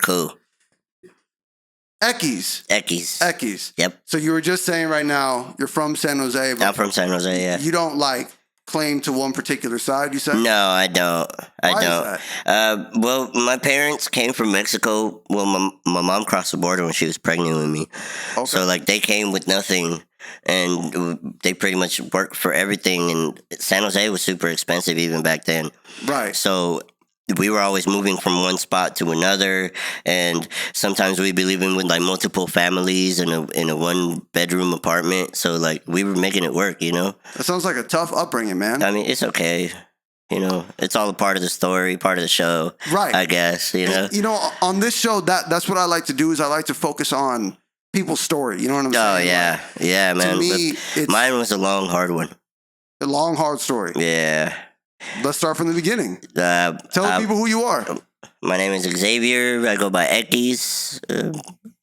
Cool. Equis. Equis. Yep. So you were just saying right now you're from San Jose. But I'm from San Jose, yeah. You don't claim to one particular side, you said? No, I don't. Why is that? Well, my parents came from Mexico. Well, my mom crossed the border when she was pregnant with me. Okay. So, they came with nothing, and they pretty much worked for everything. And San Jose was super expensive even back then. Right. So we were always moving from one spot to another, and sometimes we'd be living with multiple families in a one bedroom apartment. So we were making it work, That sounds like a tough upbringing, man. I mean, it's okay. It's all a part of the story, part of the show, right? I guess. On this show, that's what I like to do. Is I like to focus on people's story. You know what I'm saying? Oh yeah, man. To me, mine was a long, hard one. A long, hard story. Yeah. Let's start from the beginning. Tell people who you are. My name is Xavier. I go by Equis. A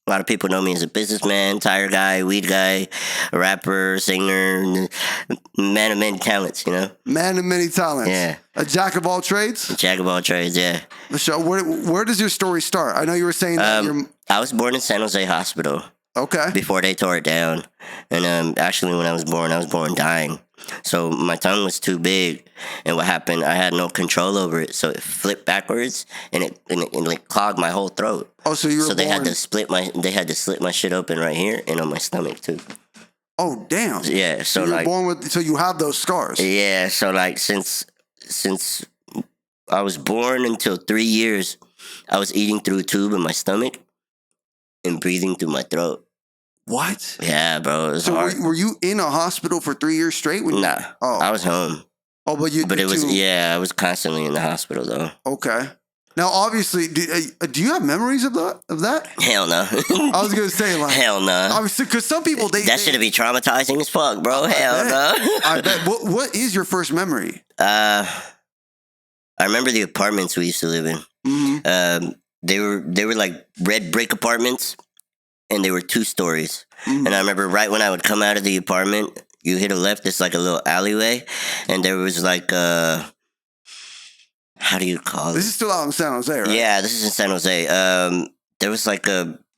lot of people know me as a businessman, tire guy, weed guy, a rapper, singer, man of many talents, Man of many talents. Yeah. A jack of all trades? A jack of all trades, yeah. So where does your story start? I know you were saying that I was born in San Jose Hospital. Okay. Before they tore it down. And actually when I was born dying. So my tongue was too big, and what happened, I had no control over it, so it flipped backwards, and it clogged my whole throat. Oh, so you were they had to slit my shit open right here and on my stomach too. Oh, damn. Yeah, so you were born with, so you have those scars. Yeah, so since I was born until 3 years, I was eating through a tube in my stomach and breathing through my throat. What? Yeah, bro. It was hard. Were you in a hospital for 3 years straight? Nah. Oh. I was home. Oh, but I was constantly in the hospital though. Okay. Now, obviously, do you have memories of that? Hell no. I was gonna say hell no. Obviously, because some people that should be traumatizing as fuck, bro. Hell no. I bet. What is your first memory? I remember the apartments we used to live in. Mm-hmm. They were like red brick apartments. And they were 2 stories. Mm-hmm. And I remember right when I would come out of the apartment, you hit a left, it's like a little alleyway. And there was how do you call it? This is still out in San Jose, right? Yeah, this is in San Jose. There was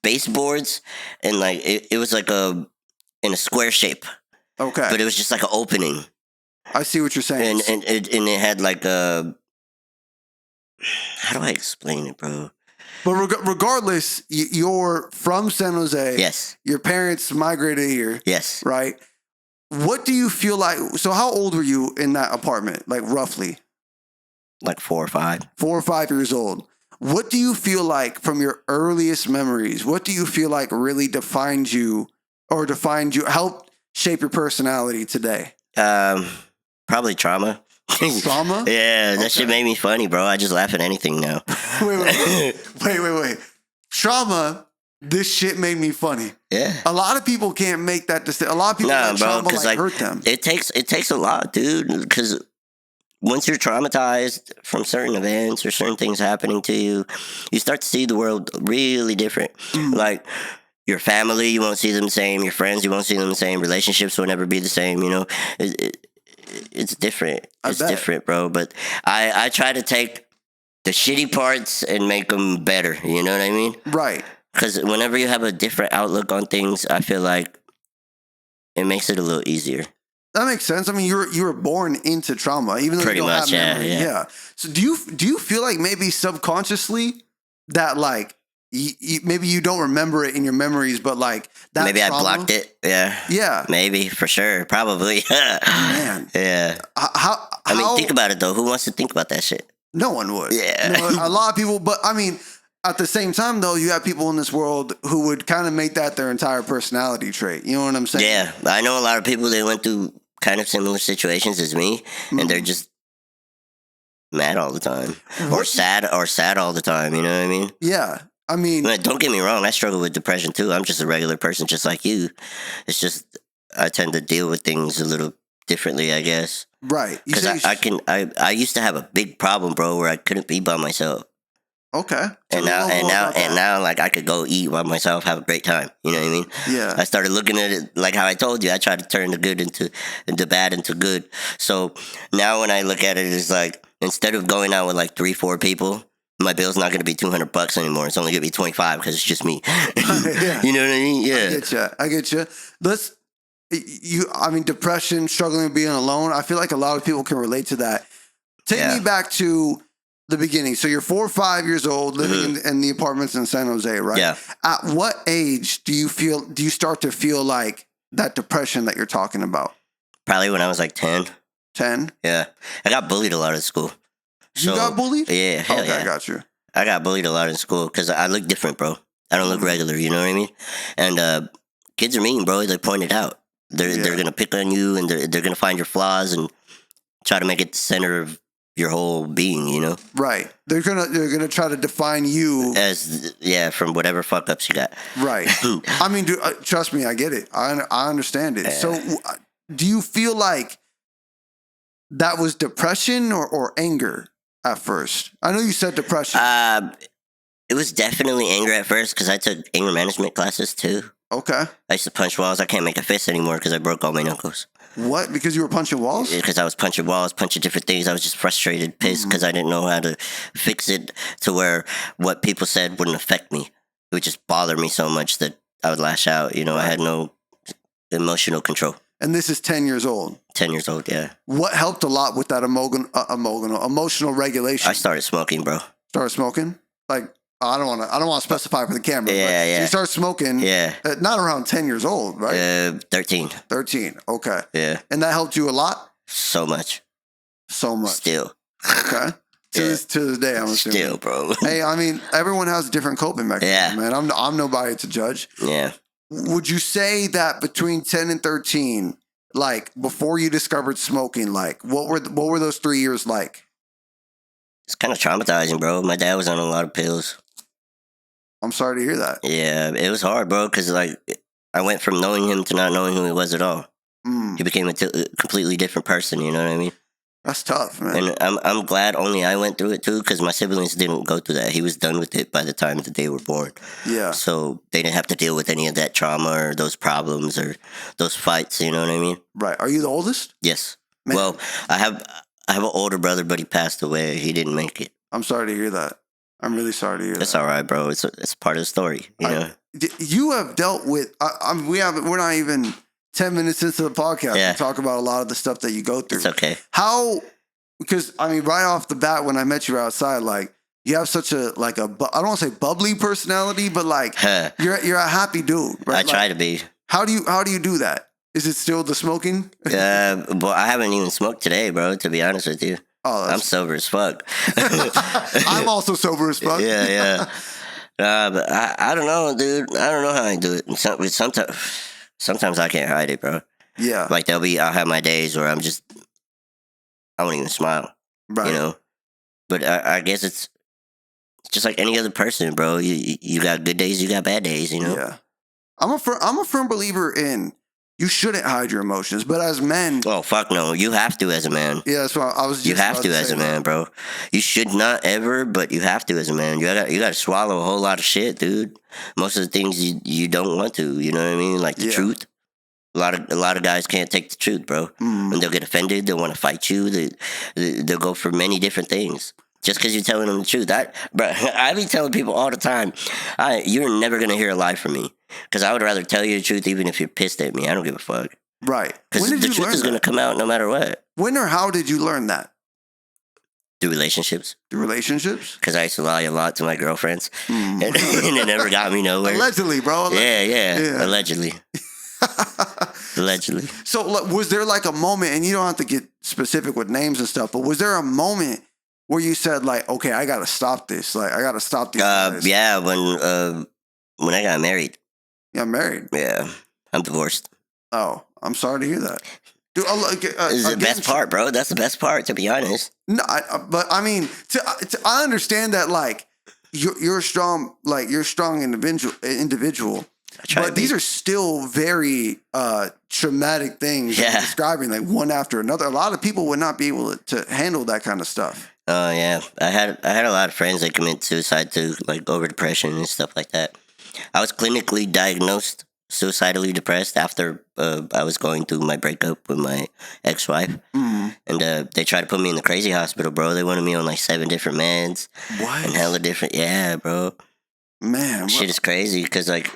baseboards, and it was in a square shape. Okay. But it was just like an opening. I see what you're saying. And it had how do I explain it, bro? But regardless, you're from San Jose. Yes. Your parents migrated here. Yes. Right? What do you feel like? So how old were you in that apartment, roughly? 4 or 5. 4 or 5 years old. What do you feel like from your earliest memories? What do you feel like really helped shape your personality today? Probably trauma. Trauma? Yeah, that shit made me funny, bro. I just laugh at anything now. Wait. Trauma, this shit made me funny. Yeah. A lot of people can't make that decision. A lot of people trauma hurt them. It takes a lot, dude, because once you're traumatized from certain events or certain things happening to you, you start to see the world really different. Mm. Your family, you won't see them the same. Your friends, you won't see them the same. Relationships will never be the same, It's different. It's different, bro. But I try to take the shitty parts and make them better. You know what I mean? Right. Because whenever you have a different outlook on things, I feel like it makes it a little easier. That makes sense. I mean, you were born into trauma, even though you don't have memory. Yeah. So do you feel like maybe subconsciously that maybe you don't remember it in your memories, but that maybe trauma, I blocked it. Yeah. Yeah. Maybe, for sure. Probably. Man. Yeah. I mean, think about it though. Who wants to think about that shit? No one would. Yeah. A lot of people, but I mean, at the same time though, you have people in this world who would kind of make that their entire personality trait. You know what I'm saying? Yeah. I know a lot of people that went through kind of similar situations as me, and they're just mad all the time. Or sad all the time, you know what I mean? Yeah. I mean, don't get me wrong. I struggle with depression too. I'm just a regular person, just like you. It's just I tend to deal with things a little differently, I guess. Right. Because I used to have a big problem, bro, where I couldn't be by myself. Okay. And now, I could go eat by myself, have a great time. You know what I mean? Yeah. I started looking at it like how I told you. I try to turn the bad into good. So now when I look at it, it's instead of going out with 3-4 people, my bill's not going to be $200 anymore. It's only going to be 25 because it's just me. Yeah. You know what I mean? Yeah. I get you. Depression, struggling with being alone. I feel like a lot of people can relate to that. Take me back to the beginning. So you're 4 or 5 years old, living in the apartments in San Jose, right? Yeah. At what age do you start to feel like that depression that you're talking about? Probably when I was like 10. 10? Yeah. I got bullied a lot at school. You got bullied? Yeah. Hell okay, I got you. I got bullied a lot in school because I look different, bro. I don't look regular, you know what I mean? And kids are mean, bro. They point it out. They're going to pick on you, and they're going to find your flaws and try to make it the center of your whole being, you know? Right. They're gonna try to define you as from whatever fuck ups you got. Right. I mean, dude, trust me, I get it. I understand it. So, do you feel like that was depression or anger at first? I know you said depression. It was definitely anger at first because I took anger management classes too. Okay. I used to punch walls. I can't make a fist anymore because I broke all my knuckles. What? Because you were punching walls? Because I was punching walls, punching different things. I was just frustrated, pissed because I didn't know how to fix it to where what people said wouldn't affect me. It would just bother me so much that I would lash out. You know, I had no emotional control. And this is 10 years old. 10 years old, yeah. What helped a lot with that emotional regulation? I started smoking, bro. Started smoking? Like, I don't want to specify for the camera. Yeah. So you start smoking. Yeah. Not around 10 years old, right? 13. 13. Okay. Yeah. And that helped you a lot? So much. Okay. Still. To this day, I'm assuming. Still, bro. Hey, I mean, everyone has a different coping mechanism, man. I'm nobody to judge. Yeah. Would you say that between 10 and 13, like before you discovered smoking, like what were those 3 years like? It's kind of traumatizing, bro. My dad was on a lot of pills. I'm sorry to hear that. Yeah, it was hard, bro, because like I went from knowing him to not knowing who he was at all. He became a completely different person. You know what I mean? That's tough, man. And I'm glad only I went through it too, because my siblings didn't go through that. He was done with it by the time that they were born. Yeah. So they didn't have to deal with any of that trauma or those problems or those fights. You know what I mean? Right. Are you the oldest? Yes. Man. Well, I have an older brother, but he passed away. He didn't make it. I'm sorry to hear that. I'm really sorry to hear that. It's all right, bro. It's part of the story. You know. You have dealt with. We're not even 10 minutes into the podcast to talk about a lot of the stuff that you go through. It's okay. Because I mean, right off the bat, when I met you outside, like you have such I don't want to say bubbly personality, but like you're a happy dude. Right? I try to be. How do you do that? Is it still the smoking? But I haven't even smoked today, bro. To be honest with you. Oh, I'm sober as fuck. I'm also sober as fuck. Yeah. But I don't know, dude. I don't know how I do it. Sometimes I can't hide it, bro. Yeah. Like I'll have my days where I won't even smile. Right. You know? But I guess it's just like any other person, bro. You got good days, you got bad days, you know? Yeah. I'm a firm believer in you shouldn't hide your emotions, but as men, oh fuck no, you have to as a man. Yeah, that's what I was. You have to as a man, bro. You should not ever, but you have to as a man. You got to swallow a whole lot of shit, dude. Most of the things you don't want to. You know what I mean? Like the truth. A lot of guys can't take the truth, bro. And they'll get offended. They'll want to fight you. They'll go for many different things. Just because you're telling them the truth. I be telling people all the time, you're never going to hear a lie from me. Because I would rather tell you the truth even if you're pissed at me. I don't give a fuck. Right. Because the truth is going to come out no matter what. When or how did you learn that? Through relationships. Through relationships? Because I used to lie a lot to my girlfriends. And it never got me nowhere. Allegedly, bro. Yeah. Allegedly. Allegedly. So was there like a moment, and you don't have to get specific with names and stuff, but was there a moment where you said like, okay, I got to stop this. Like, I got to stop these guys. Yeah, when I got married. Yeah, married. Yeah, I'm divorced. Oh, I'm sorry to hear that. Dude, this is the best part, bro. That's the best part, to be honest. No, but I mean, I understand that like you're a strong, individual. But these are still very traumatic things that you're describing, like one after another. A lot of people would not be able to handle that kind of stuff. Oh yeah, I had a lot of friends that commit suicide too, like over depression and stuff like that. I was clinically diagnosed suicidally depressed after I was going through my breakup with my ex-wife. And they tried to put me in the crazy hospital, bro. They wanted me on like 7 different meds. What? And hella different. Yeah, bro. Man. Shit is crazy because like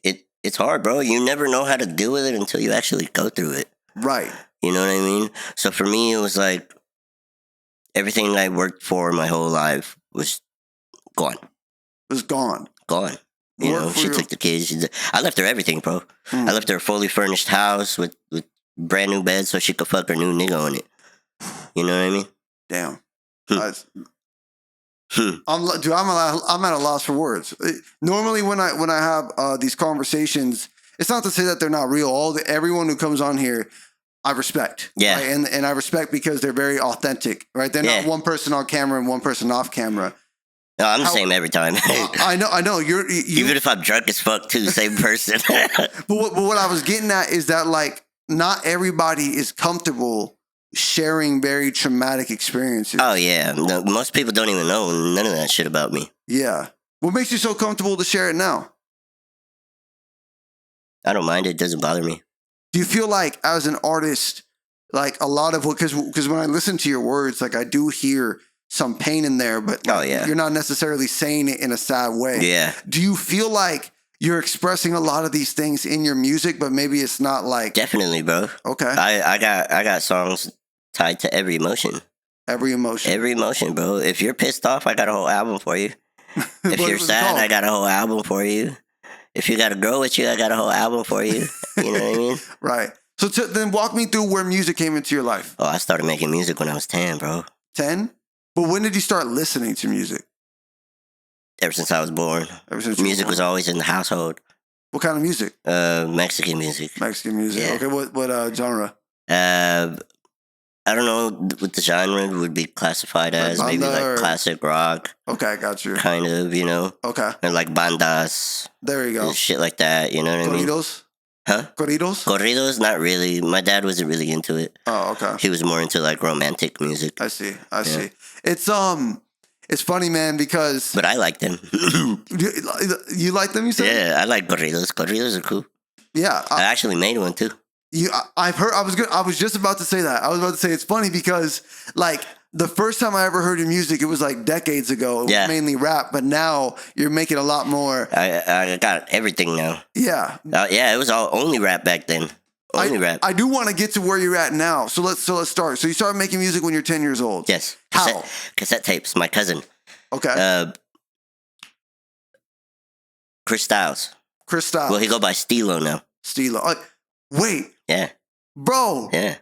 it's hard, bro. You never know how to deal with it until you actually go through it. Right. You know what I mean? So for me, it was like everything I worked for my whole life was gone. It was gone. Gone. You know, she took the kids. I left her everything, bro. I left her a fully furnished house with brand new bed so she could fuck her new nigga on it. You know what I mean? Damn. I'm at a loss for words. Normally, when I have these conversations, it's not to say that they're not real. Everyone who comes on here, I respect. Yeah. Right? And I respect because they're very authentic. Right? They're not one person on camera and one person off camera. No, I'm the same every time. I know. You even if I'm drunk as fuck too, same person. but what I was getting at is that like not everybody is comfortable sharing very traumatic experiences. Oh yeah, no, most people don't even know none of that shit about me. Yeah. What makes you so comfortable to share it now? I don't mind. It doesn't bother me. Do you feel like as an artist, like a lot of what, because when I listen to your words, like I do hear some pain in there, but you're not necessarily saying it in a sad way. Yeah. Do you feel like you're expressing a lot of these things in your music, but maybe it's not like... Definitely, bro. Okay. I got songs tied to every emotion. Every emotion. Every emotion, bro. If you're pissed off, I got a whole album for you. If you're sad, I got a whole album for you. If you got a girl with you, I got a whole album for you. You know what I mean? Right. So then walk me through where music came into your life. Oh, I started making music when I was 10, bro. 10? But when did you start listening to music? Ever since I was born. Ever since music was always in the household. What kind of music? Mexican music. Mexican music. Yeah. Okay, what genre? I don't know what the genre would be classified as. Maybe like classic rock. Okay, I got you. Kind of, you know. Okay. And like bandas. There you go. Shit like that, you know what I mean? Corridos? Huh? Corridos? Corridos, not really. My dad wasn't really into it. Oh, okay. He was more into like romantic music. I see. It's funny, man, because... But I like them. You like them, you said? Yeah, I like corridos. Corridos are cool. Yeah. I actually made one too. I've heard. I was just about to say that. I was about to say it's funny because like the first time I ever heard your music, it was like decades ago. It was mainly rap, but now you're making a lot more. I got everything now. Yeah. Yeah, it was all only rap back then. Only rap. I do want to get to where you're at now. So let's start. So you started making music when you're 10 years old. Yes. How? Cassette tapes. My cousin. Okay. Chris Styles. Chris Styles. Well, he go by Stilo now. Stilo. Wait. Yeah. Bro. Yeah.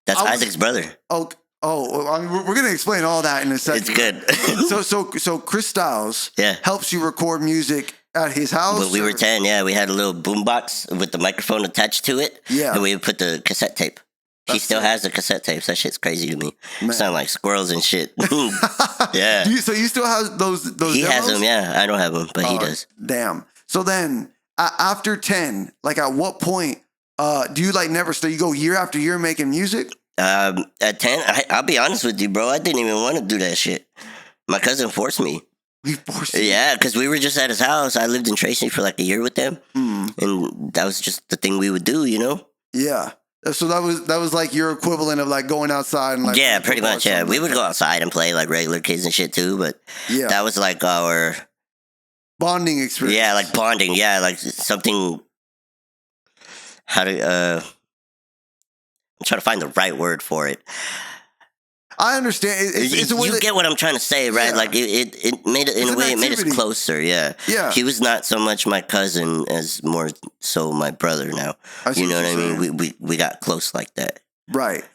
That's Isaac's brother. Oh, I mean, we're gonna explain all that in a second. It's good. so Chris Styles yeah. helps you record music at his house. When we were 10, yeah, we had a little boombox with the microphone attached to it. Yeah. And we would put the cassette tape. He still has the cassette tapes. That shit's crazy to me. Man. Sound like squirrels and shit. Yeah. So you still have those He demos? has them, yeah. I don't have them, but he does. Damn. So then after 10, like at what point do you like never stay? You go year after year making music? At 10, I'll be honest with you, bro. I didn't even want to do that shit. My cousin forced me. He forced you? Yeah, because we were just at his house. I lived in Tracy for like a year with them. And that was just the thing we would do, you know? Yeah. So that was like your equivalent of like going outside and like... Yeah, pretty much, yeah. We would go outside and play like regular kids and shit too, but that was like our... bonding experience. Yeah, like bonding. Yeah, like something... I'm trying to find the right word for it. I understand. It's a way you get what I'm trying to say, right? Yeah. Like it made it in a way. It made us closer. Yeah. Yeah. He was not so much my cousin as more so my brother. Now, you know what I mean? We got close like that. Right.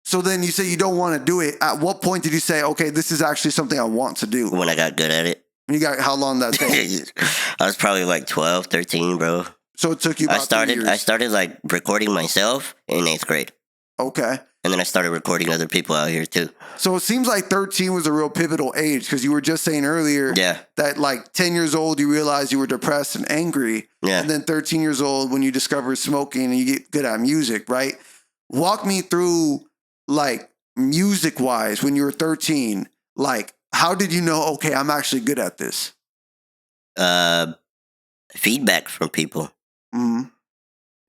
So then you say you don't want to do it. At what point did you say, okay, this is actually something I want to do? When I got good at it. You got how long that took? I was probably like 12, 13, bro. So it took you about 2 years. I started like recording myself in 8th grade. Okay. And then I started recording other people out here too. So it seems like 13 was a real pivotal age because you were just saying earlier that like 10 years old, you realized you were depressed and angry. Yeah. And then 13 years old, when you discover smoking and you get good at music, right? Walk me through like music wise when you were 13, like how did you know, okay, I'm actually good at this? feedback from people. Mm-hmm.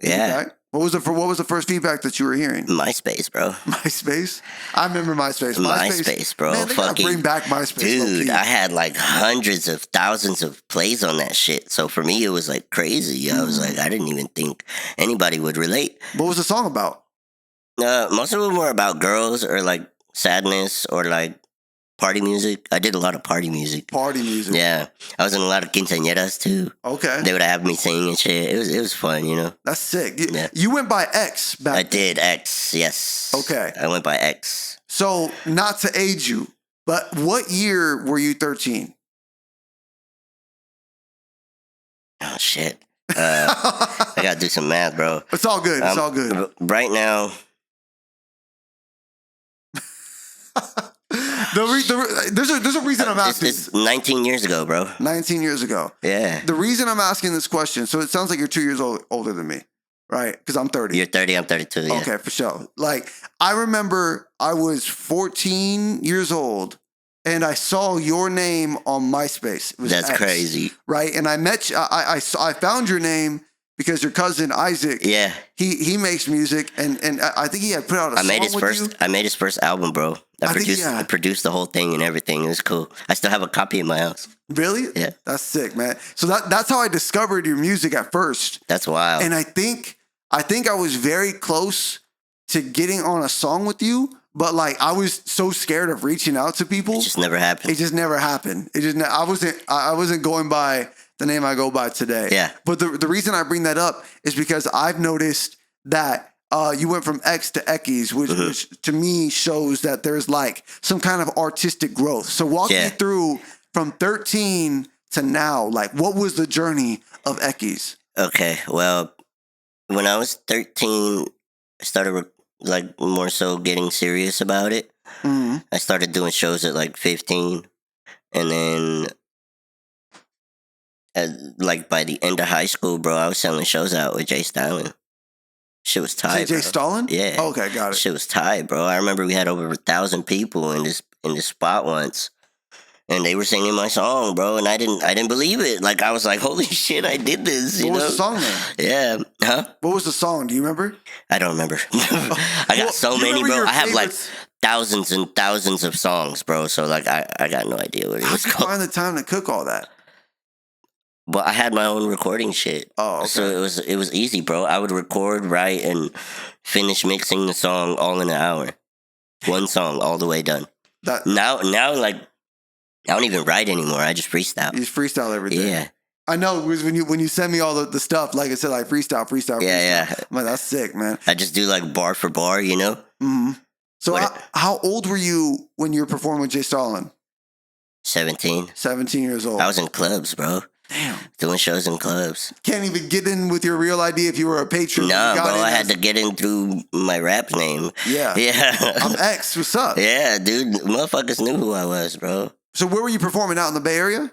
Yeah. Feedback? What was the first feedback that you were hearing? MySpace, bro. MySpace? I remember MySpace. MySpace, bro. Man, they gotta bring back MySpace. Dude, I had like hundreds of thousands of plays on that shit. So for me, it was like crazy. I was like, I didn't even think anybody would relate. What was the song about? Most of them were about girls or like sadness or like party music. I did a lot of party music. Party music. Yeah. I was in a lot of quinceañeras too. Okay. They would have me sing and shit. It was fun, you know. That's sick. Yeah. You went by X back I did X, yes. Okay. I went by X. So, not to age you, but what year were you 13? Oh shit. I gotta do some math, bro. It's all good. It's all good. Right now. There's a reason I'm asking. It's 19 years ago, bro. 19 years ago. Yeah. The reason I'm asking this question, so it sounds like you're 2 years older than me, right? Because I'm 30. You're 30, I'm 32, yeah. Okay, for sure. Like, I remember I was 14 years old and I saw your name on MySpace. It was That's X, crazy. Right? And I met you, I found your name because your cousin Isaac, yeah, he makes music, and I think he had put out a song with you. I made his first album, bro. I produced the whole thing and everything. It was cool. I still have a copy in my house. Really? Yeah. That's sick, man. So that's how I discovered your music at first. That's wild. And I think I was very close to getting on a song with you, but like I was so scared of reaching out to people. It just never happened. It just never happened. I wasn't going by the name I go by today. Yeah. But the reason I bring that up is because I've noticed that you went from X to Equis, which to me shows that there's like some kind of artistic growth. So walk me through from 13 to now. Like, what was the journey of Equis? Okay, well, when I was 13, I started like more so getting serious about it. Mm-hmm. I started doing shows at like 15, and then like by the end of high school, bro, I was selling shows out with Jay Stalin. Shit was tight. Jay Stalin? Yeah. Oh, okay, got it. Shit was tight, bro. I remember we had over 1,000 people in this spot once, and they were singing my song, bro. And I didn't believe it. Like I was like, holy shit, I did this. What was the song name? Yeah. Huh? What was the song? Do you remember? I don't remember. I got so many, bro. I have like thousands and thousands of songs, bro. So like I got no idea what it was called. How did you find the time to cook all that? Well, I had my own recording shit. Oh, okay. So it was easy, bro. I would record, write, and finish mixing the song all in an hour. One song, all the way done. Now, like, I don't even write anymore. I just freestyle. You just freestyle everything. Yeah. I know, because when you send me all the stuff, like I said, like freestyle. Yeah. I'm like, that's sick, man. I just do like bar for bar, you know? Mm-hmm. So how old were you when you were performing with Jay Stalin? 17. 17 years old. I was in clubs, bro. Damn. Doing shows in clubs. Can't even get in with your real ID if you were a patron. Nah, bro, I had to get in through my rap name. Yeah. I'm X. What's up? Yeah, dude. Motherfuckers knew who I was, bro. So where were you performing, out in the Bay Area?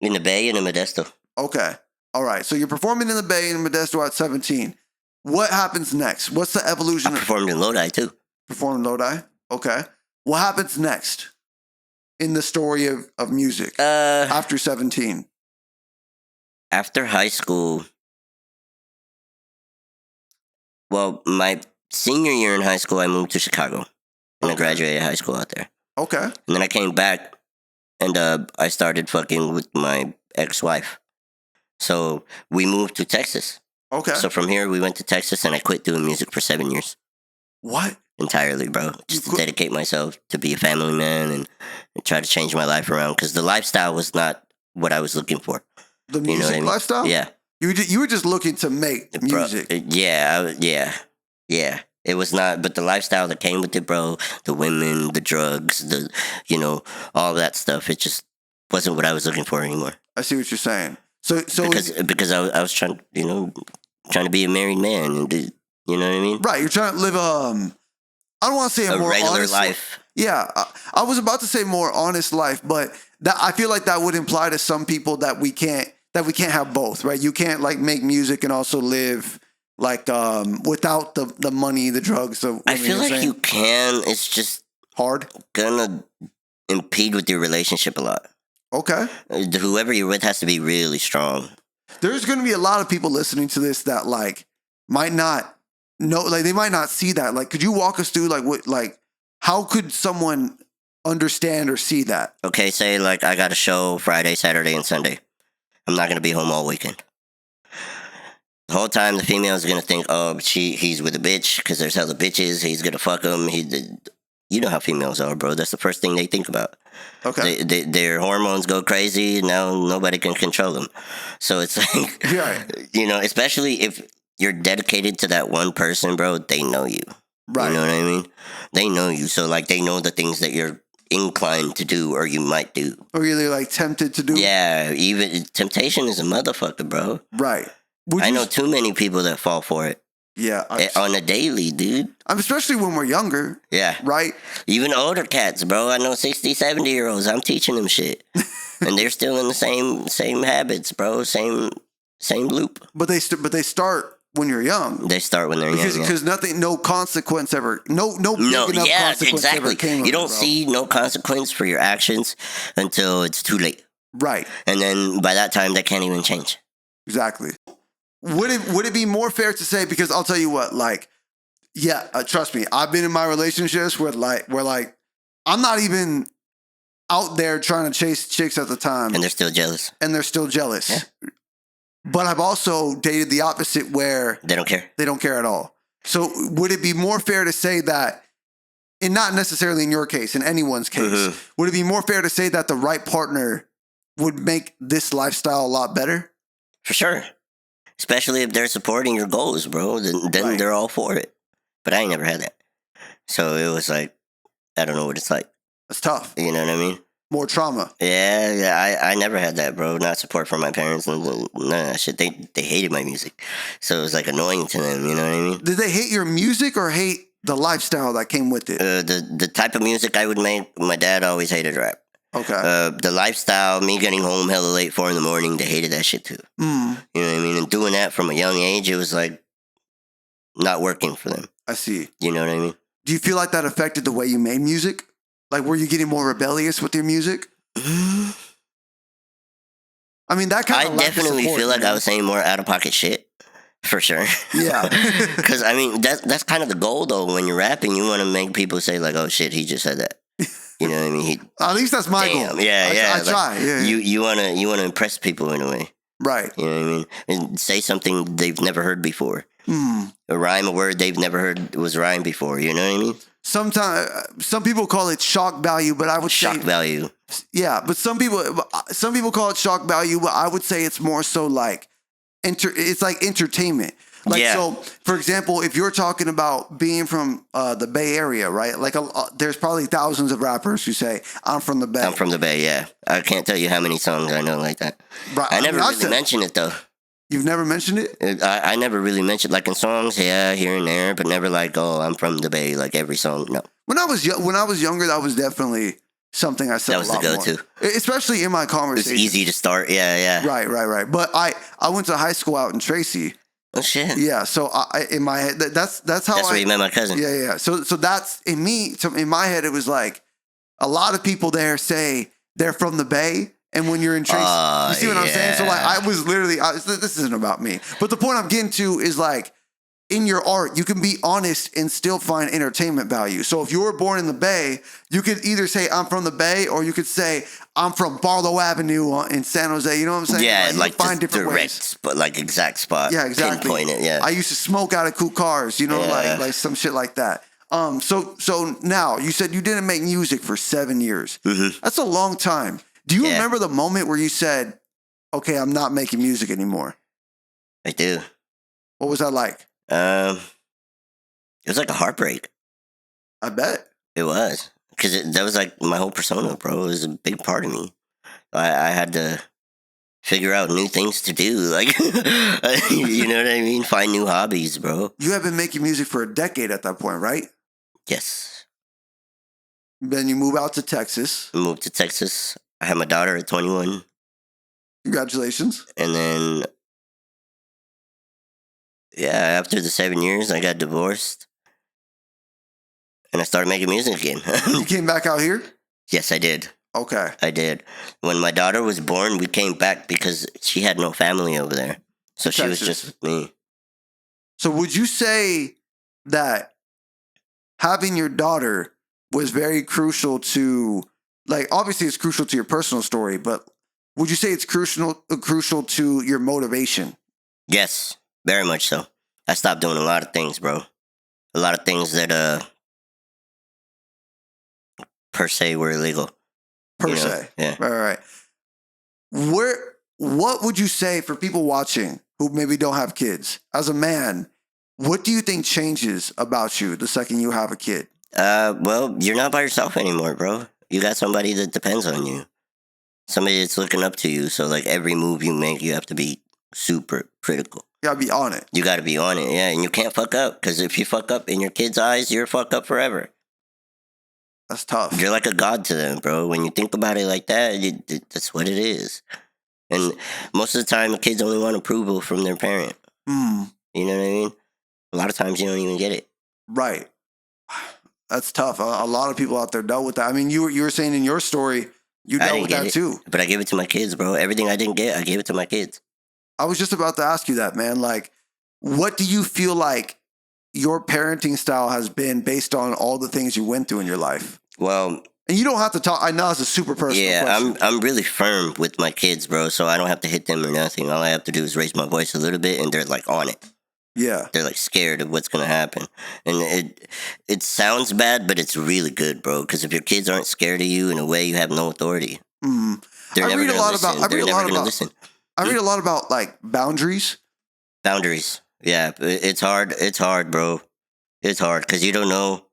In the Bay and in Modesto. Okay. All right. So you're performing in the Bay and Modesto at 17. What happens next? What's the evolution? I performed in Lodi, too. Performed in Lodi? Okay. What happens next in the story of music after 17? After high school, well, my senior year in high school, I moved to Chicago. And I graduated high school out there. Okay. And then I came back and I started fucking with my ex-wife. So we moved to Texas. Okay. So from here, we went to Texas and I quit doing music for 7 years. What? Entirely, bro. Just to dedicate myself to be a family man and try to change my life around. Because the lifestyle was not what I was looking for. The music lifestyle? Yeah. You were just looking to make music. Yeah. It was not, but the lifestyle that came with it, bro, the women, the drugs, all that stuff, it just wasn't what I was looking for anymore. I see what you're saying. So because I was trying to be a married man, and you know what I mean? Right. You're trying to live I don't want to say a more regular honest life. Yeah, I was about to say more honest life, but I feel like that would imply to some people that we can't have both, right? You can't like make music and also live like without the money, the drugs. I feel like you can. It's just hard. Gonna impede with your relationship a lot. Okay. Whoever you're with has to be really strong. There's going to be a lot of people listening to this that like might not know, like they might not see that. Like, could you walk us through like what, like, how could someone understand or see that? Okay, say like I got a show Friday, Saturday, and Sunday. I'm not going to be home all weekend. The whole time the female is going to think, oh, he's with a bitch because there's hella bitches. He's going to fuck him. You know how females are, bro. That's the first thing they think about. Okay. Their hormones go crazy. Now nobody can control them. So it's like, you know, especially if you're dedicated to that one person, bro, they know you. Right. You know what I mean? They know you. So like they know the things that you're inclined to do or you might do. Or you're like tempted to do. Yeah. Even temptation is a motherfucker, bro. Right. I know too many people that fall for it. Yeah. On a daily, dude. Especially when we're younger. Yeah. Right? Even older cats, bro. I know 60, 70-year-olds. I'm teaching them shit. And they're still in the same habits, bro. Same loop. But they start when you're young. They start when they're young. Because no consequence ever, no big enough consequence exactly. ever came. You don't see no consequence for your actions until it's too late. Right. And then by that time, that can't even change. Exactly. Would it be more fair to say, because I'll tell you what, like, yeah, trust me, I've been in my relationships where I'm not even out there trying to chase chicks at the time. And they're still jealous. Yeah. But I've also dated the opposite where they don't care. They don't care at all. So would it be more fair to say that, and not necessarily in your case, in anyone's case, would it be more fair to say that the right partner would make this lifestyle a lot better? For sure. Especially if they're supporting your goals, bro. Then they're all for it. But I ain't never had that. So it was like, I don't know what it's like. It's tough. You know what I mean? More trauma. Yeah. I never had that, bro. Not support from my parents. None of that shit. They hated my music. So it was like annoying to them. You know what I mean? Did they hate your music or hate the lifestyle that came with it? The type of music I would make, my dad always hated rap. Okay. The lifestyle, me getting home hella late, 4 a.m, they hated that shit too. You know what I mean? And doing that from a young age, it was like not working for them. I see. You know what I mean? Do you feel like that affected the way you made music? Like, were you getting more rebellious with your music? I mean, that kind of. I definitely feel like I was saying more out of pocket shit. For sure. Yeah. Because I mean, that's kind of the goal though. When you're rapping, you want to make people say like, "Oh shit, he just said that." You know what I mean? At least that's my goal. Yeah, I try. Yeah. You wanna impress people in a way, right? You know what I mean? And say something they've never heard before. A rhyme, a word they've never heard was rhymed before. You know what I mean? Sometimes some people call it shock value, but I would say shock value. Yeah, but some people call it shock value, but I would say it's more so like it's like entertainment. Like, so, for example, if you're talking about being from the Bay Area, right? Like, there's probably thousands of rappers who say, I'm from the Bay. I'm from the Bay, yeah. I can't tell you how many songs I know like that. Right. I never really mentioned it, though. You've never mentioned it? I never really mentioned, like, in songs, yeah, here and there, but never like, oh, I'm from the Bay, like every song, no. When I was younger, that was definitely something I said a lot more. That was the go-to. Especially in my conversation. It was easy to start, yeah. Right. But I went to high school out in Tracy. Oh shit! Yeah, so in my head, that's how. That's where you met my cousin. Yeah. So that's in me. So in my head, it was like a lot of people there say they're from the Bay, and when you're in Tracy, you see what I'm saying? So like, I was literally. This isn't about me, but the point I'm getting to is like, in your art, you can be honest and still find entertainment value. So if you were born in the Bay, you could either say I'm from the Bay, or you could say I'm from Barlow Avenue in San Jose. You know what I'm saying? Yeah, like find different ways, but like exact spot. Yeah, exactly. Pinpoint it. Yeah. I used to smoke out of cool cars. You know, like some shit like that. So now you said you didn't make music for 7 years. Mm-hmm. That's a long time. Do you remember the moment where you said, "Okay, I'm not making music anymore"? I do. What was that like? It was like a heartbreak. I bet. It was. Because that was like my whole persona, bro. It was a big part of me. I had to figure out new things to do. Like, you know what I mean? Find new hobbies, bro. You have been making music for a decade at that point, right? Yes. Then you move out to Texas. I moved to Texas. I had my daughter at 21. Congratulations. And then... yeah, after the 7 years, I got divorced. And I started making music again. You came back out here? Yes, I did. Okay. I did. When my daughter was born, we came back because she had no family over there. So she was just with me. So would you say that having your daughter was very crucial to, like, obviously it's crucial to your personal story, but would you say it's crucial to your motivation? Yes, very much so. I stopped doing a lot of things, bro. A lot of things that per se were illegal. Per se. Yeah. All right. What would you say for people watching who maybe don't have kids? As a man, what do you think changes about you the second you have a kid? Well, you're not by yourself anymore, bro. You got somebody that depends on you. Somebody that's looking up to you. So, like, every move you make, you have to be super critical. You gotta be on it. You gotta be on it, yeah. And you can't fuck up. Because if you fuck up in your kid's eyes, you're fucked up forever. That's tough. You're like a god to them, bro. When you think about it like that, that's what it is. And most of the time, the kids only want approval from their parent. Mm. You know what I mean? A lot of times, you don't even get it. Right. That's tough. A lot of people out there dealt with that. I mean, you were saying in your story, you dealt with that too. But I gave it to my kids, bro. Everything I didn't get, I gave it to my kids. I was just about to ask you that, man. Like, what do you feel like your parenting style has been based on all the things you went through in your life? Well, and you don't have to talk. I know it's a super personal question. I'm really firm with my kids, bro. So I don't have to hit them or nothing. All I have to do is raise my voice a little bit, and they're like on it. Yeah, they're like scared of what's gonna happen, and it sounds bad, but it's really good, bro. Because if your kids aren't scared of you, in a way, you have no authority. Mm. They're never gonna listen. They're never gonna listen. I read a lot about like boundaries. Boundaries, yeah. It's hard. It's hard, bro. It's hard because you don't know.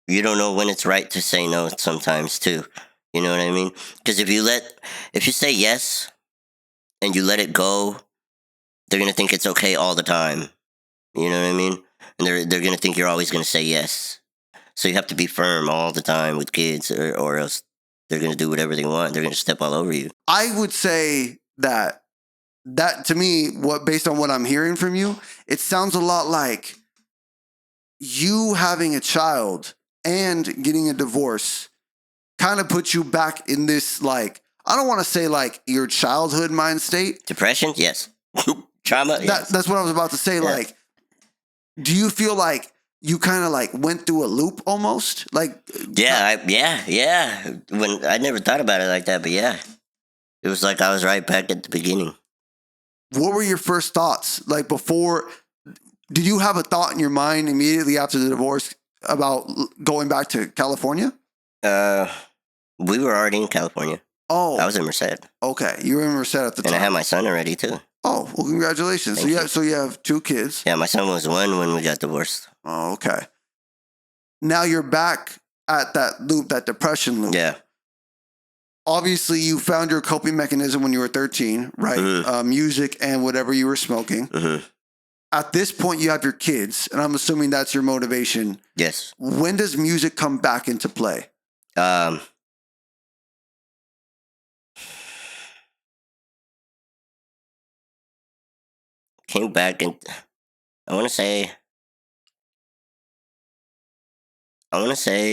You don't know when it's right to say no sometimes too. You know what I mean? Because if you say yes and you let it go, they're gonna think it's okay all the time. You know what I mean? And they're gonna think you're always gonna say yes. So you have to be firm all the time with kids, or else they're gonna do whatever they want. They're gonna step all over you. I would say that to me, based on what I'm hearing from you, it sounds a lot like you having a child and getting a divorce kind of puts you back in this, like, I don't want to say like your childhood mind state. Depression? Yes. Trauma? Yes. That's what I was about to say. Yeah. Like, do you feel like you kind of like went through a loop almost? Like, yeah. When I never thought about it like that, but yeah. It was like I was right back at the beginning. What were your first thoughts? Like before, did you have a thought in your mind immediately after the divorce about going back to California? We were already in California. Oh. I was in Merced. Okay. You were in Merced at the time. And I had my son already too. Oh, well, congratulations. So you have 2 kids. Yeah, my son was 1 when we got divorced. Oh, okay. Now you're back at that loop, that depression loop. Yeah. Obviously, you found your coping mechanism when you were 13, right? Mm-hmm. Music and whatever you were smoking. Mm-hmm. At this point, you have your kids, and I'm assuming that's your motivation. Yes. When does music come back into play? Came back and I want to say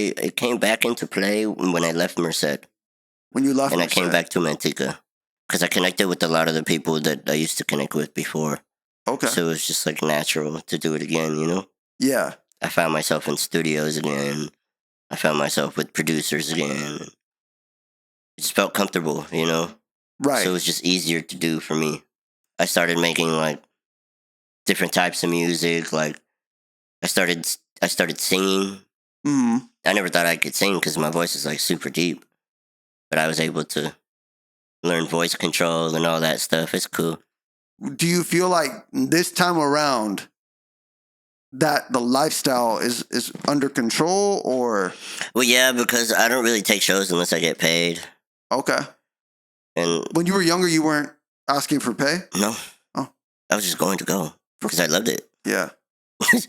it came back into play when I left Merced. When you left and Merced. I came back to Manteca because I connected with a lot of the people that I used to connect with before. Okay. So it was just like natural to do it again, you know? Yeah. I found myself in studios again. I found myself with producers again. It just felt comfortable, you know? Right. So it was just easier to do for me. I started making like different types of music. Like I started singing. Mm-hmm. I never thought I could sing because my voice is like super deep. But I was able to learn voice control and all that stuff. It's cool. Do you feel like this time around that the lifestyle is under control or? Well, yeah, because I don't really take shows unless I get paid. Okay. And when you were younger, you weren't asking for pay? No. Oh. I was just going to go because I loved it. Yeah. It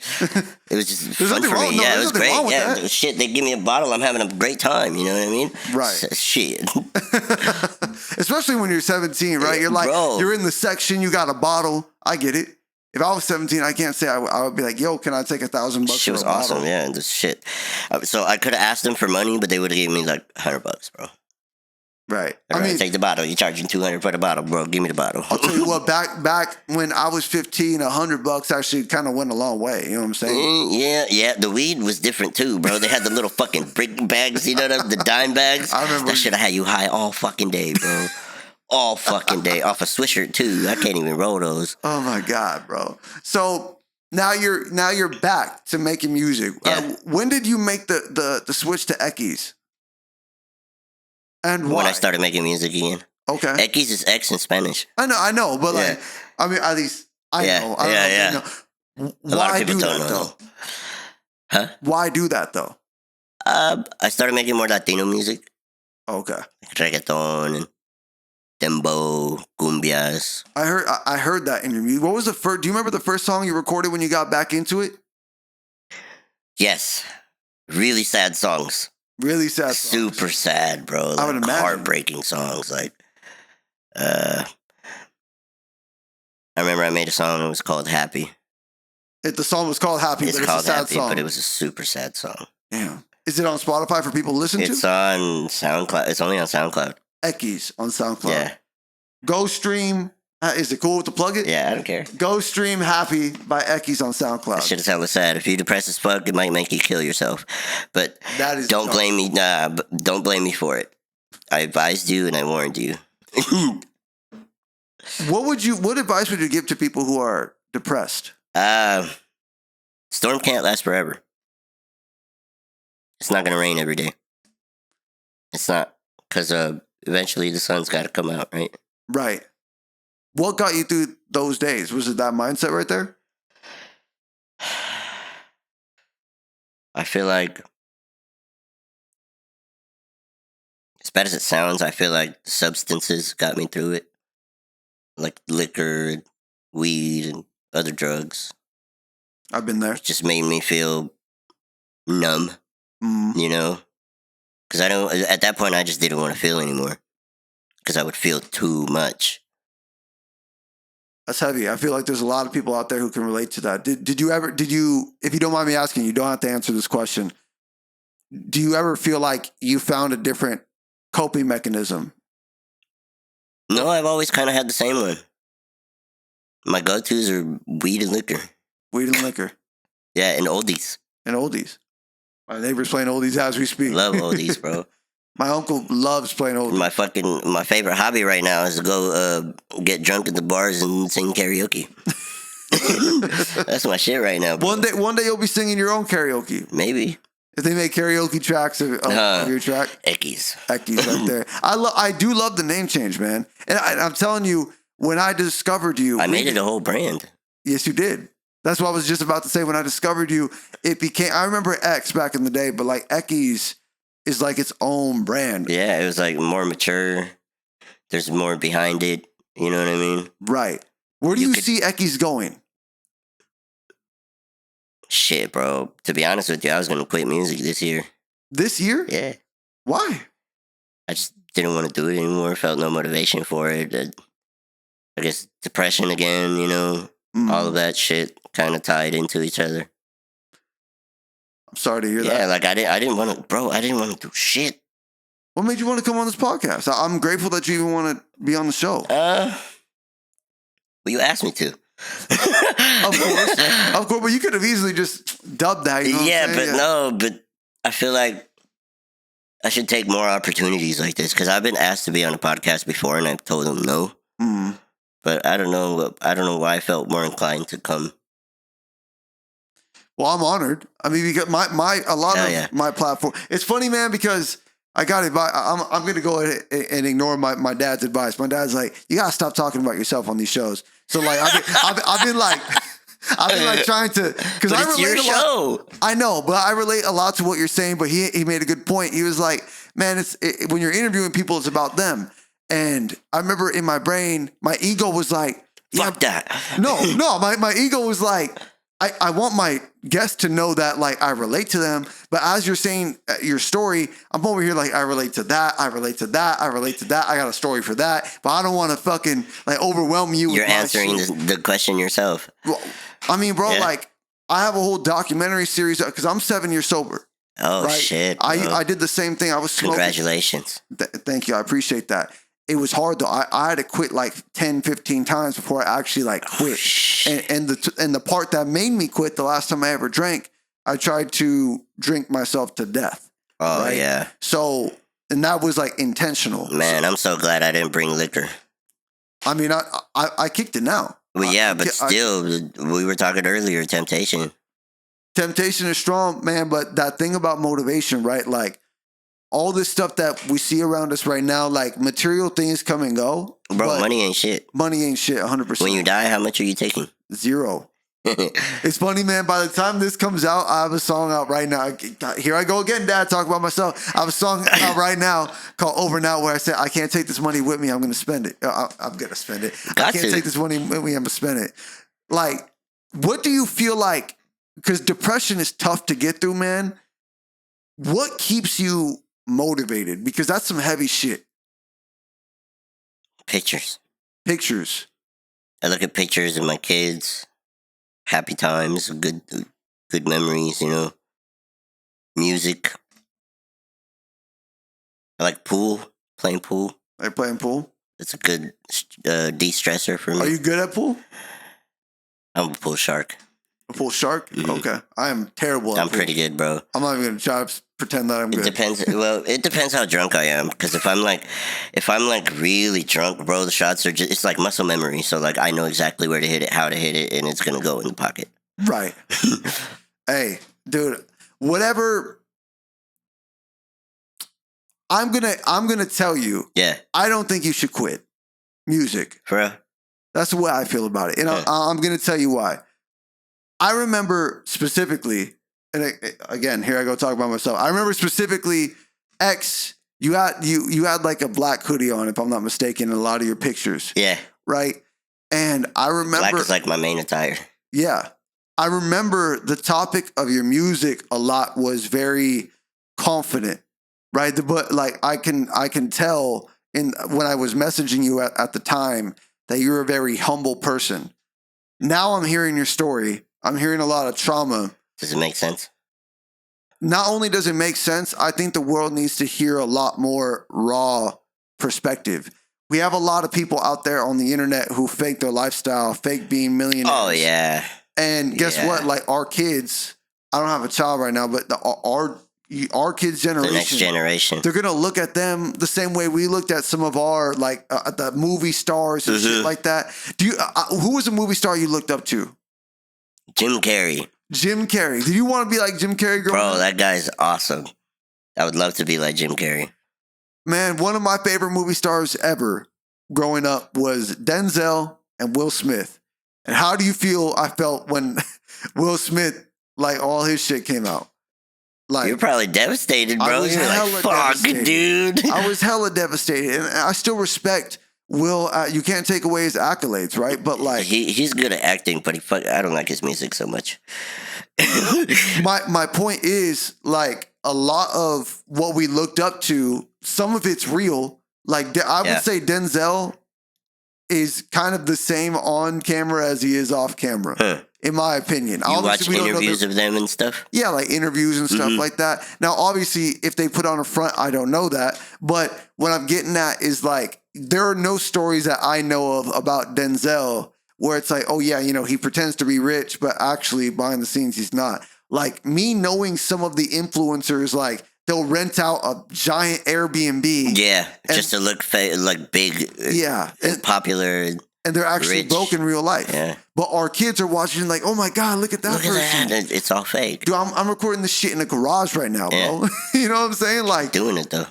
was just fun for me. Yeah, it was great. Yeah, shit, they give me a bottle, I'm having a great time. You know what I mean? Right. Shit. Especially when you're 17, right? You're like, bro. You're in the section, you got a bottle. I get it. If I was 17, I can't say I would be like, yo, can I take $1,000? Shit was awesome, yeah. This shit. So I could have asked them for money, but they would have given me like $100, bro. Right. I mean, take the bottle. You're charging $200 for the bottle, bro. Give me the bottle. I'll tell you what. Back when I was 15, $100 actually kind of went a long way. You know what I'm saying? Yeah. The weed was different too, bro. They had the little fucking brick bags. You know the dime bags. I remember that should have had you high all fucking day, bro. All fucking day off a Swisher too. I can't even roll those. Oh my god, bro. So now you're back to making music. Yeah. When did you make the switch to Equis? And why? When I started making music again. Okay. Equis is X in Spanish. I know, but like, I mean, at least I know. I don't know. A lot of people do don't that know. though? Huh? Why do that though? I started making more Latino music. Okay. Like reggaeton and dembow, cumbias. I heard that in your music. What was the first? Do you remember the first song you recorded when you got back into it? Yes. Really sad songs. Really sad songs. Super sad, bro. Like, I would imagine. Heartbreaking songs. Like, I remember I made a song that was called Happy. The song was called Happy, It's but called it's a sad Happy, song. but it was a super sad song. Yeah. Is it on Spotify for people to listen to? It's on SoundCloud. It's only on SoundCloud. Equis on SoundCloud. Yeah. Go stream. Is it cool to plug it? Yeah, I don't care. Go stream Happy by Equis on SoundCloud. That shit is hella sad. If you're depressed as fuck, it might make you kill yourself. But that is don't blame me. Nah, don't blame me for it. I advised you and I warned you. What advice would you give to people who are depressed? Storm can't last forever. It's not gonna rain every day. It's not, because eventually the sun's got to come out, right? Right. What got you through those days? Was it that mindset right there? I feel like, as bad as it sounds, I feel like substances got me through it. Like liquor, weed, and other drugs. I've been there. It just made me feel numb, you know? Because at that point, I just didn't want to feel anymore. Because I would feel too much. That's heavy. I feel like there's a lot of people out there who can relate to that. Did you, if you don't mind me asking, you don't have to answer this question. Do you ever feel like you found a different coping mechanism? No, I've always kind of had the same one. My go-tos are weed and liquor. Weed and liquor. Yeah, and oldies. And oldies. My neighbor's playing oldies as we speak. Love oldies, bro. My uncle loves playing oldies. My favorite hobby right now is to go get drunk at the bars and sing karaoke. That's my shit right now, bro. One day you'll be singing your own karaoke. Maybe. If they make karaoke tracks of your track. Equis. Equis right there. I do love the name change, man. And I'm telling you, when I discovered you. I made it a whole brand. Yes, you did. That's what I was just about to say. When I discovered you, it became, I remember X back in the day, but like Equis is like its own brand. Yeah, it was like more mature. There's more behind it. You know what I mean? Right. Where do you see Equis going? Shit, bro. To be honest with you, I was going to quit music this year. This year? Yeah. Why? I just didn't want to do it anymore. Felt no motivation for it. I guess depression again, you know, all of that shit kind of tied into each other. I'm sorry to hear that. Yeah, like I didn't want to, bro. I didn't want to do shit. What made you want to come on this podcast? I'm grateful that you even want to be on the show. Well, you asked me to. Of course, but you could have easily just dubbed that. You know but I feel like I should take more opportunities like this because I've been asked to be on a podcast before and I've told them no. But I don't know why I felt more inclined to come. Well, I'm honored. I mean, because my platform. It's funny, man, because I got advice. I'm going to go ahead and ignore my dad's advice. My dad's like, you got to stop talking about yourself on these shows. So like, I've been like trying to, because I relate a lot. I know, but I relate a lot to what you're saying. But he made a good point. He was like, man, when you're interviewing people, it's about them. And I remember in my brain, my ego was like, fuck that. No, my ego was like, I want my guests to know that like I relate to them. But as you're saying your story, I'm over here like I relate to that. I relate to that. I relate to that. I got a story for that. But I don't want to fucking like overwhelm you. You're answering the question yourself. Well, I mean, bro, like I have a whole documentary series because I'm 7 years sober. Oh, right? Shit. I did the same thing. I was smoking. Congratulations. Thank you. I appreciate that. It was hard though. I had to quit like 10, 15 times before I actually like quit. And the part that made me quit the last time I ever drank, I tried to drink myself to death. Oh, right? Yeah. So, and that was like intentional. Man, I'm so glad I didn't bring liquor. I mean, I kicked it now. Well, yeah, but still, we were talking earlier, temptation. Temptation is strong, man. But that thing about motivation, right? Like, all this stuff that we see around us right now, like material things come and go. Bro, money ain't shit. Money ain't shit, 100%. When you die, how much are you taking? 0. It's funny, man. By the time this comes out, I have a song out right now. Here I go again, Dad, talking about myself. I have a song out right now called Over Now where I said, I can't take this money with me. I'm going to spend it. I'm going to spend it. I can't take this money with me. I'm going to spend it. Like, what do you feel like? Because depression is tough to get through, man. What keeps you motivated? Because that's some heavy shit. Pictures. I look at pictures of my kids, happy times, good memories, you know. Music. I like playing pool. Like playing pool? It's a good de-stressor for me. Are you good at pool? I'm a pool shark. A pool shark? Mm-hmm. Okay. I am terrible at pool. I'm pretty good, bro. I'm not even going to try to pretend that I'm good. It depends how drunk I am. Because if I'm like really drunk, bro, the shots are just, it's like muscle memory. So like I know exactly where to hit it, how to hit it, and it's going to go in the pocket. Right. Hey, dude, whatever. I'm gonna tell you. Yeah. I don't think you should quit music. For real? That's the way I feel about it. And yeah. I'm gonna tell you why. I remember specifically, and again, here I go talking about myself. I remember specifically, X, you had like a black hoodie on, if I'm not mistaken, in a lot of your pictures. Yeah. Right? And I remember... Black is like my main attire. Yeah. I remember the topic of your music a lot was very confident, right? But like I can tell when I was messaging you at the time that you're a very humble person. Now I'm hearing your story. I'm hearing a lot of trauma. Does it make sense? Not only does it make sense, I think the world needs to hear a lot more raw perspective. We have a lot of people out there on the internet who fake their lifestyle, fake being millionaires. Oh, yeah. And guess what? Like our kids, I don't have a child right now, but our kids' generation, the next generation, they're gonna look at them the same way we looked at some of our the movie stars and shit like that. Do you? Who was a movie star you looked up to? Jim Carrey. Jim Carrey. Did you want to be like Jim Carrey growing up? Bro, that guy's awesome. I would love to be like Jim Carrey. Man, one of my favorite movie stars ever growing up was Denzel and Will Smith. And how do you feel I felt when Will Smith, like all his shit came out? Like, you're probably devastated, bro. You're like, fuck, dude. I was hella devastated. And I still respect Will. You can't take away his accolades, right? But like, he's good at acting, but I don't like his music so much. my point is, like, a lot of what we looked up to, some of it's real. Like, I would say Denzel is kind of the same on camera as he is off camera, in my opinion. You watch interviews of them and stuff? Yeah, like interviews and stuff like that. Now, obviously, if they put on a front, I don't know that. But what I'm getting at is like, there are no stories that I know of about Denzel where it's like, oh yeah, you know, he pretends to be rich, but actually behind the scenes, he's not. Like me knowing some of the influencers, like, they'll rent out a giant Airbnb. Yeah, just to look like big. Yeah, and popular. And they're actually rich. broke in real life. Yeah. But our kids are watching like, oh my God, look at that person. That. It's all fake. Dude, I'm recording this shit in a garage right now, bro. You know what I'm saying? Like, doing it though.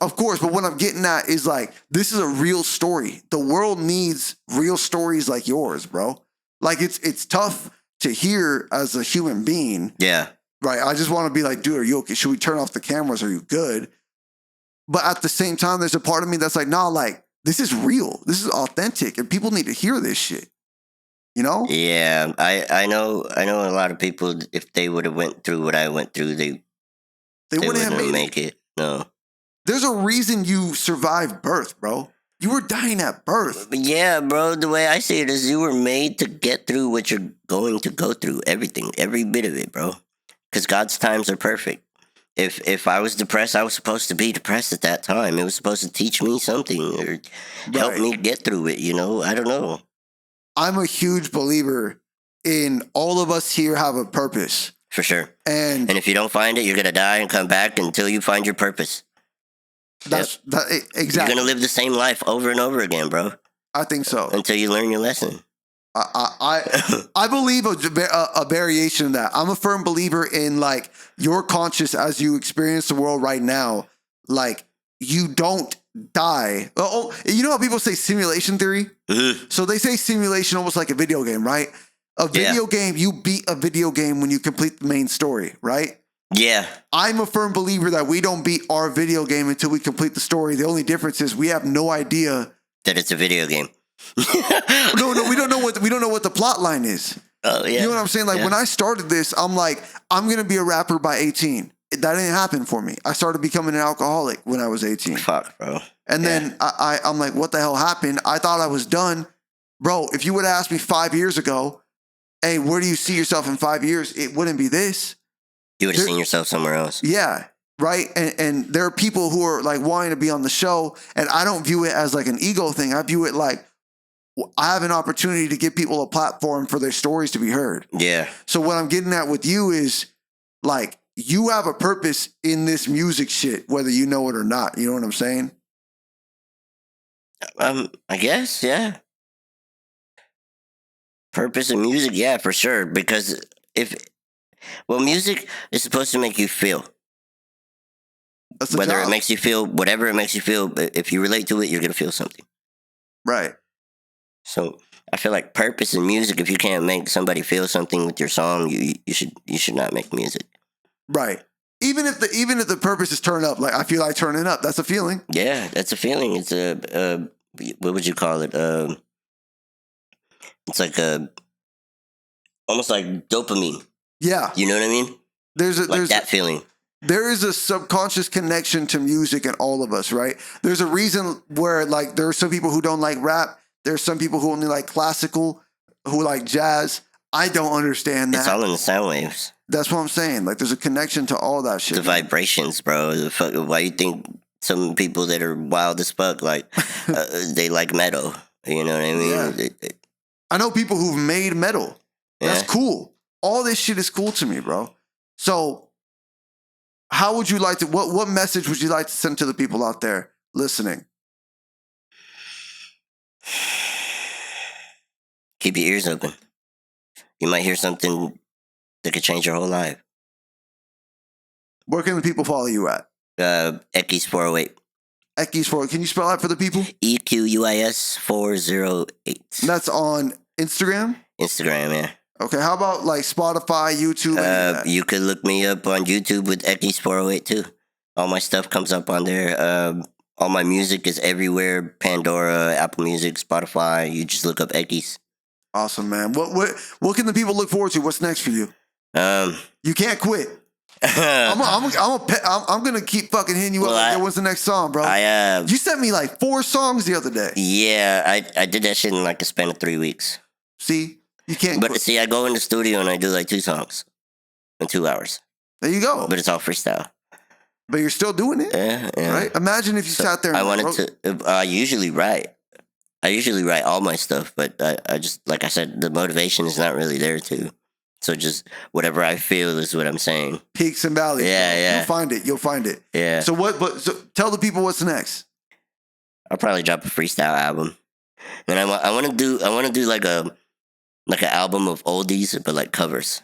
Of course, but what I'm getting at is like, this is a real story. The world needs real stories like yours, bro. Like it's tough to hear as a human being. Yeah. Right. I just want to be like, dude, are you okay? Should we turn off the cameras? Are you good? But at the same time, there's a part of me that's like, nah, like, this is real. This is authentic. And people need to hear this shit. You know? Yeah. I know a lot of people, if they would have went through what I went through, they wouldn't have make it. No. There's a reason you survived birth, bro. You were dying at birth. Yeah, bro. The way I see it is you were made to get through what you're going to go through. Everything. Every bit of it, bro. Because God's times are perfect. if I was depressed, I was supposed to be depressed at that time. It was supposed to teach me something or help me get through it. You know, I don't know. I'm a huge believer in all of us here have a purpose. For sure. And if you don't find it, you're gonna die and come back until you find your purpose. Exactly. You're gonna live the same life over and over again, bro. I think so. Until you learn your lesson. I believe a variation of that. I'm a firm believer in like you're conscious as you experience the world right now. Like you don't die. Oh, you know how people say simulation theory? Mm-hmm. So they say simulation almost like a video game, right? A video game, you beat a video game when you complete the main story, right? Yeah. I'm a firm believer that we don't beat our video game until we complete the story. The only difference is we have no idea that it's a video game. No, we don't know what the plot line is. Oh yeah. You know what I'm saying? Like when I started this, I'm like, I'm gonna be a rapper by 18. That didn't happen for me. I started becoming an alcoholic when I was 18. Fuck, bro. And then I'm like, what the hell happened? I thought I was done. Bro, if you would have asked me 5 years ago, hey, where do you see yourself in 5 years? It wouldn't be this. You would have seen yourself somewhere else. Yeah. Right. And there are people who are like wanting to be on the show. And I don't view it as like an ego thing. I view it like I have an opportunity to give people a platform for their stories to be heard. Yeah. So what I'm getting at with you is like, you have a purpose in this music shit, whether you know it or not. You know what I'm saying? I guess, yeah. Purpose in music, yeah, for sure. Because music is supposed to make you feel. That's the whether job. It makes you feel, whatever it makes you feel, if you relate to it, you're going to feel something. Right. So I feel like purpose in music, if you can't make somebody feel something with your song, you should not make music. Right. Even if the purpose is turn up, like I feel like turning up, that's a feeling. Yeah, that's a feeling. It's a what would you call it? It's like almost like dopamine. Yeah. You know what I mean? There's that feeling. There is a subconscious connection to music in all of us, right? There's a reason where like there are some people who don't like rap. There's some people who only like classical, who like jazz. I don't understand that. It's all in the sound waves. That's what I'm saying. Like, there's a connection to all that shit. The vibrations, bro. Why you think some people that are wild as fuck, like, they like metal? You know what I mean? Yeah. I know people who've made metal. That's cool. All this shit is cool to me, bro. So, how would you like to? What message would you like to send to the people out there listening? Keep your ears open. You might hear something that could change your whole life. Where can the people follow you at? Equis 408. Equis 408. Can you spell that for the people? EQUIS 408. That's on Instagram? Instagram, yeah. Okay, how about like Spotify, YouTube? You could look me up on YouTube with Equis 408 too. All my stuff comes up on there. All my music is everywhere. Pandora, Apple Music, Spotify. You just look up Equis. Awesome, man. What can the people look forward to? What's next for you? You can't quit. I'm gonna keep fucking hitting you up. Like, what's the next song, bro? You sent me like 4 songs the other day. Yeah, I did that shit in like a span of 3 weeks. See, you can't. But see, I go in the studio and I do like 2 songs in 2 hours. There you go. But it's all freestyle. But you're still doing it. Yeah. Right. Imagine if you sat there. And I usually write. I usually write all my stuff, but I just, like I said, the motivation is not really there too. So just whatever I feel is what I'm saying. Peaks and valleys. Yeah. You'll find it. Yeah. So so tell the people what's next. I'll probably drop a freestyle album. And I want to do like an album of oldies, but like covers.